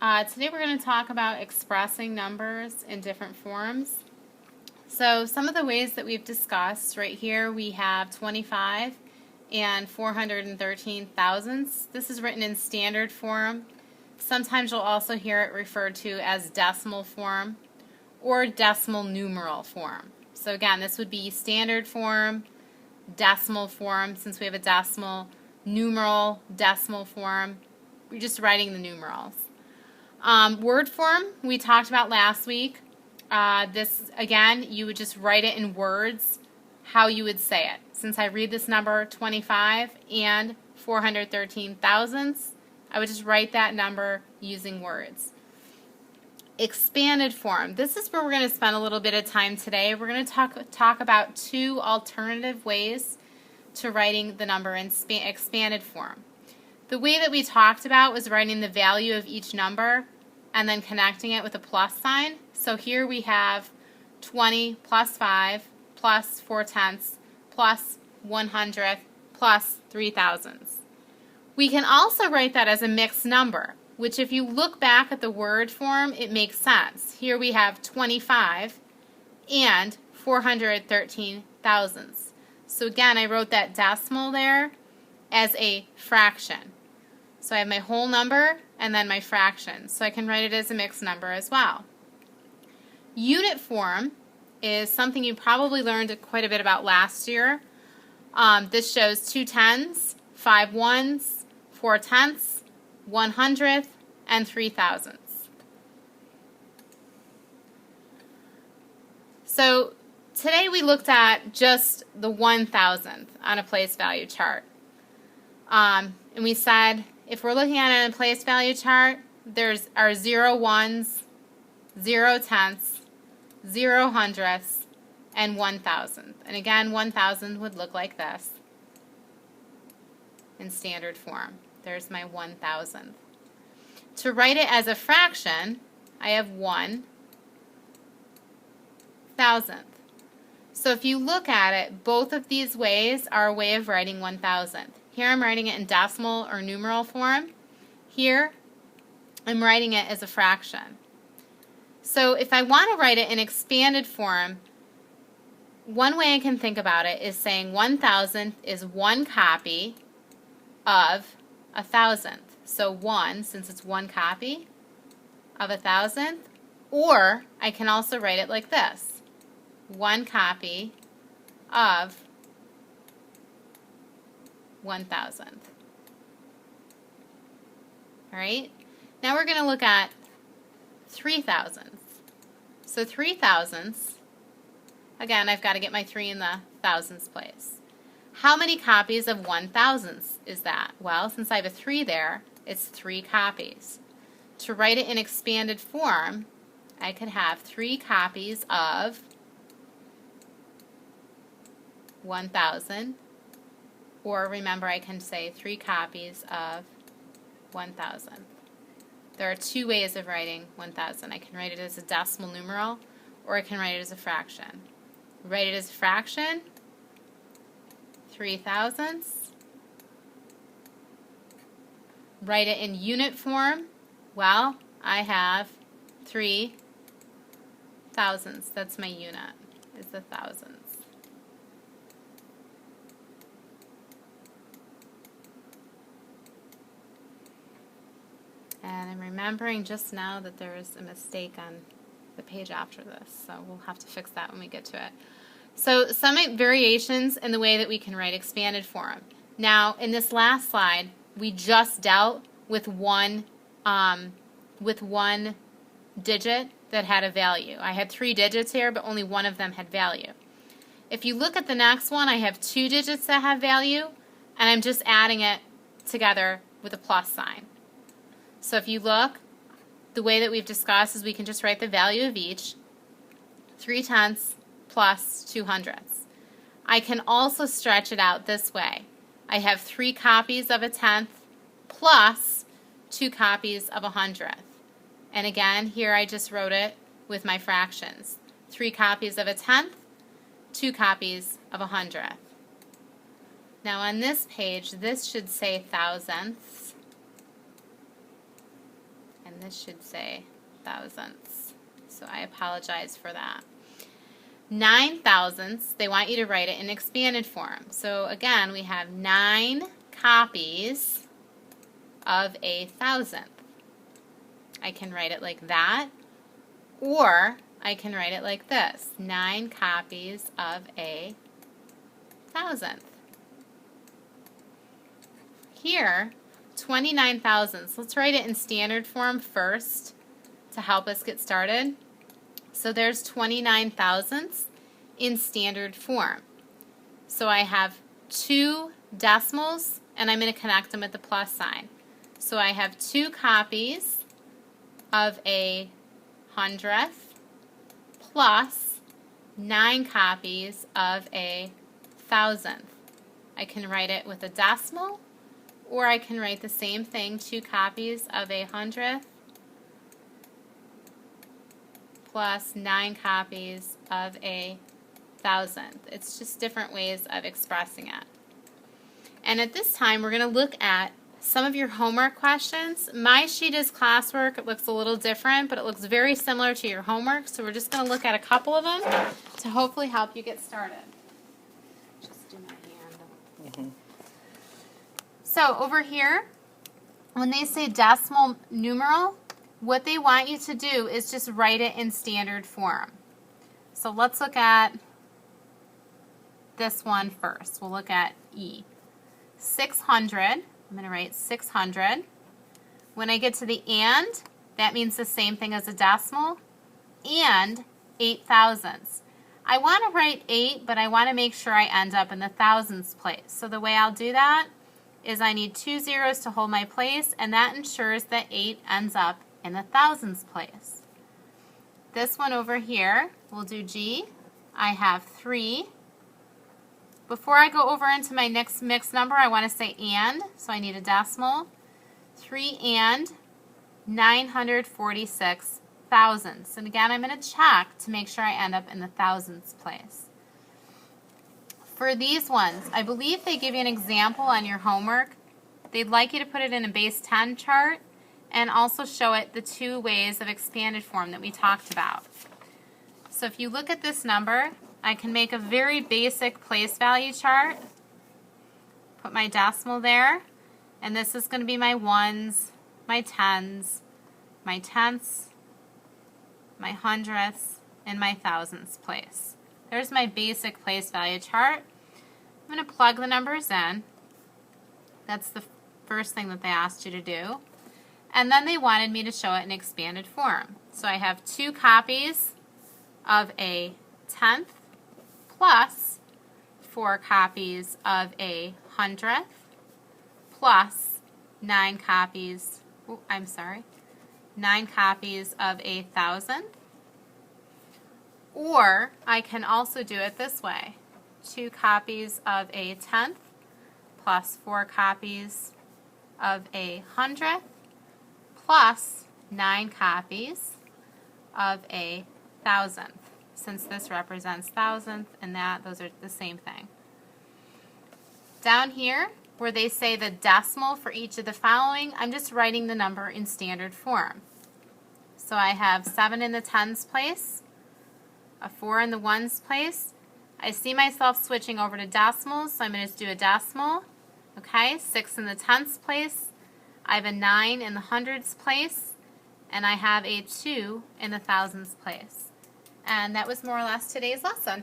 Today we're going to talk about expressing numbers in different forms. So some of the ways that we've discussed, right here we have 25 and 413 thousandths. This is written in standard form. Sometimes you'll also hear it referred to as decimal form or decimal numeral form. So again, this would be standard form, decimal form, since we have a decimal, numeral, decimal form. We're just writing the numerals. Word form we talked about last week. This, again, you would just write it in words how you would say it. Since I read this number 25 and 413 thousandths, I would just write that number using words. Expanded form. This is where we're going to spend a little bit of time today. We're going to talk about two alternative ways to writing the number in expanded form. The way that we talked about was writing the value of each number and then connecting it with a plus sign. So here we have 20 plus 5 plus 4/10 plus 100 plus 3 thousandths. We can also write that as a mixed number, which if you look back at the word form, it makes sense. Here we have 25 and 413 thousandths. So again, I wrote that decimal there as a fraction. So I have my whole number and then my fraction. So I can write it as a mixed number as well. Unit form is something you probably learned quite a bit about last year. This shows 2 tens, 5 ones, 4 tenths, 100th, and 3 thousandths. So today we looked at just the 1,000th on a place value chart. And we said if we're looking at it in a place value chart, there's our 0 ones, 0 tenths, 0 hundredths, and 1,000th. And again, 1,000 would look like this in standard form. There's my 1,000th. To write it as a fraction, I have 1,000th. So if you look at it, both of these ways are a way of writing 1,000th. Here I'm writing it in decimal or numeral form. Here I'm writing it as a fraction. So if I want to write it in expanded form, one way I can think about it is saying 1,000th is one copy of 1,000th. So 1, since it's one copy of 1,000th, or I can also write it like this: one copy of 1,000th. All right? Now we're going to look at 3 thousandths. So 3 thousandths, again, I've got to get my 3 in the thousandths place. How many copies of 1,000ths is that? Well, since I have a 3 there, it's 3 copies. To write it in expanded form, I could have 3 copies of 1,000, or remember I can say 3 copies of 1,000. There are two ways of writing 1,000. I can write it as a decimal numeral, or I can write it as a fraction. Write it as a fraction, 3 thousandths. Write it in unit form. Well, I have 3 thousandths. That's my unit, is the thousandths. And I'm remembering just now that there is a mistake on the page after this, so we'll have to fix that when we get to it. So some variations in the way that we can write expanded form. Now, in this last slide, we just dealt with one digit that had a value. I had 3 digits here, but only one of them had value. If you look at the next one, I have 2 digits that have value, and I'm just adding it together with a plus sign. So if you look, the way that we've discussed is we can just write the value of each, 3 tenths plus 2 hundredths. I can also stretch it out this way. I have 3 copies of a tenth plus 2 copies of a hundredth. And again, here I just wrote it with my fractions. 3 copies of a tenth, 2 copies of a hundredth. Now on this page, this should say thousandths, and and this should say thousandths. So I apologize for that. 9 thousandths, they want you to write it in expanded form. So again, we have 9 copies of a thousandth. I can write it like that, or I can write it like this: 9 copies of a thousandth. Here, 29 thousandths. Let's write it in standard form first to help us get started. So there's 29 thousandths in standard form. So I have 2 decimals, and I'm going to connect them with the plus sign. So I have 2 copies of a hundredth plus 9 copies of a thousandth. I can write it with a decimal, or I can write the same thing, 2 copies of a hundredth plus 9 copies of a thousandth. It's just different ways of expressing it. And at this time, we're going to look at some of your homework questions. My sheet is classwork. It looks a little different, but it looks very similar to your homework. So we're just going to look at a couple of them to hopefully help you get started. Just do my hand. So over here, when they say decimal numeral, what they want you to do is just write it in standard form. So let's look at this one first. We'll look at E. 600, I'm going to write 600. When I get to the and, that means the same thing as a decimal, and 8 thousandths. I want to write 8, but I want to make sure I end up in the thousandths place. So the way I'll do that is I need 2 zeros to hold my place, and that ensures that 8 ends up in the thousandths place. This one over here, we'll do G. I have 3. Before I go over into my next mixed number, I want to say and, so I need a decimal. 3 and 946 thousandths. And again, I'm going to check to make sure I end up in the thousandths place. For these ones, I believe they give you an example on your homework. They'd like you to put it in a base 10 chart and also show it the 2 ways of expanded form that we talked about. So if you look at this number, I can make a very basic place value chart, put my decimal there, and this is going to be my ones, my tens, my tenths, my hundredths, and my thousandths place. There's my basic place value chart. I'm going to plug the numbers in. That's the first thing that they asked you to do. And then they wanted me to show it in expanded form. So I have 2 copies of a tenth plus 4 copies of a hundredth plus 9 copies, 9 copies of a thousandth. Or I can also do it this way: 2 copies of a tenth plus 4 copies of a hundredth plus 9 copies of a thousandth. Since this represents thousandth and that, those are the same thing. Down here, where they say the decimal for each of the following, I'm just writing the number in standard form. So I have 7 in the tens place, a 4 in the ones place. I see myself switching over to decimals, so I'm going to just do a decimal. Okay, 6 in the tenths place, I have a 9 in the hundreds place, and I have a 2 in the thousands place. And that was more or less today's lesson.